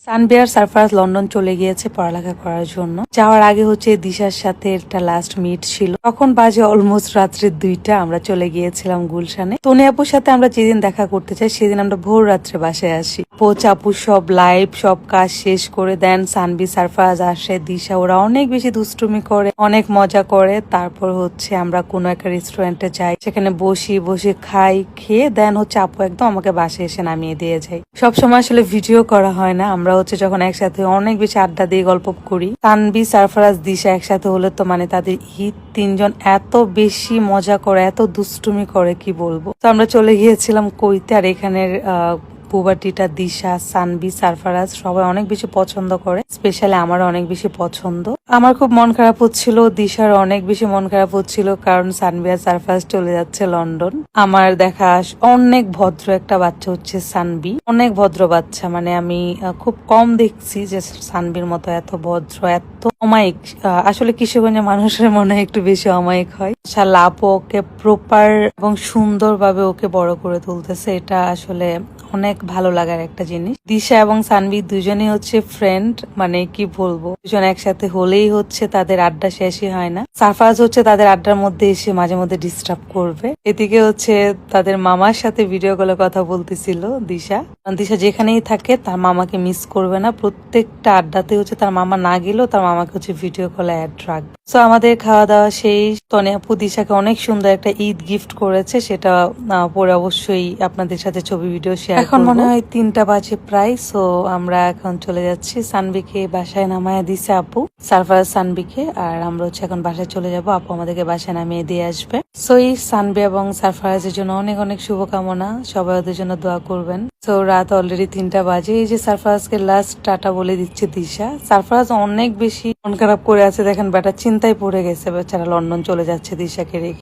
সানবি আর Sarfaraz London চলে গিয়েছে পড়ালেখা করার জন্য। যাওয়ার আগে হচ্ছে দিশার সাথে একটা লাস্ট মিট ছিল। তখন বাজে অলমোস্ট রাত্রে 2টা। আমরা চলে গিয়েছিলাম গুলশানে। তনি আপুর সাথে আমরা যেদিন দেখা করতে চাই সেদিন আমরা ভোর রাত্রে বাসায় আসি। পোচ আপু সব লাইভ সব কাজ শেষ করে দেন। সানবি সারফারাজ আসে, দিশা, ওরা অনেক বেশি দুষ্টুমি করে, অনেক মজা করে। তারপর হচ্ছে আমরা কোনো একটা রেস্টুরেন্টে যাই, সেখানে বসে খাই। খেয়ে দেন হচ্ছে আপু একদম আমাকে বাসায় এসে নামিয়ে দিয়ে যায়। সবসময় আসলে ভিডিও করা হয় না। আমরা হচ্ছে যখন একসাথে অনেক বেশি আড্ডা দিয়ে গল্প করি। সানবি সারফারাজ দিশা একসাথে হলে তো মানে তাদের ঈদ, তিনজন এত বেশি মজা করে, এত দুষ্টুমি করে কি বলবো। তো আমরা চলে গিয়েছিলাম কইতে। আর এখানের পুবাটিটা দিশা, সানবি, সারফারাজ সবাই অনেক বেশি পছন্দ করে। স্পেশালি আমার অনেক বেশি পছন্দ। আমার খুব মন খারাপ হচ্ছিল, দিশার অনেক বেশি মন খারাপ হচ্ছিল, কারণ সানবি আর সারফারাজ চলে যাচ্ছে লন্ডন। আমার দেখা অনেক ভদ্র একটা বাচ্চা হচ্ছে সানবি, অনেক ভদ্র বাচ্চা। মানে আমি খুব কম দেখছি যে সানবির মতো এত ভদ্র, এত অমায়িক। আসলে কিশোরগঞ্জের মানুষের মনে হয় একটু বেশি অমায়িক হয়। শালা আপু ওকে প্রপার এবং সুন্দরভাবে ওকে বড় করে তুলতেছে। এটা আসলে অনেক ভালো লাগার একটা জিনিস। দিশা এবং সানবি দুজনেই হচ্ছে ফ্রেন্ড, মানে কি বলবো, দুজন একসাথে হলেই হচ্ছে তাদের আড্ডা শেষই হয় না। সারফারাজ হচ্ছে তাদের আড্ডার মধ্যে এসে মাঝে মধ্যে ডিস্টার্ব করবে। এদিকে হচ্ছে তাদের মামার সাথে ভিডিও কলে কথা বলতেছিল দিশা। দিশা যেখানেই থাকে তার মামাকে মিস করবে না। প্রত্যেকটা আড্ডাতে হচ্ছে তার মামা না গেলেও তার মামাকে হচ্ছে ভিডিও কলে অ্যাড রাখবে। তো আমাদের খাওয়া দাওয়া শেষ। তনি আপু দিশাকে অনেক সুন্দর একটা ঈদ গিফট করেছে, সেটা পরে অবশ্যই আপনাদের সাথে ছবি ভিডিও শেয়ার করব। এখন মনে হয় 3টা বাজে প্রায়। সো আমরা এখন চলে যাচ্ছি। সানবিকে বাসায় নামায় দিছে আপু, সারফারাজ সানবিকে। আর আমরা হচ্ছে এখন বাসায় চলে যাব। আপু আমাদেরকে বাসায় নামিয়ে দিয়ে আসবে। সো এই সানবি এবং সারফারাজের জন্য অনেক অনেক শুভকামনা। সবাই ওদের জন্য দোয়া করবেন। তো রাত অলরেডি 3টা বাজে। এই যে সারফারাজকে লাস্ট টাটা বলে দিচ্ছে দিশা। সারফারাজ অনেক বেশি মন খারাপ করে আছে, দেখেন বেটা চিন্তায় পড়ে গেছে, বেচারা লন্ডন চলে যাচ্ছে দিশাকে রেখে।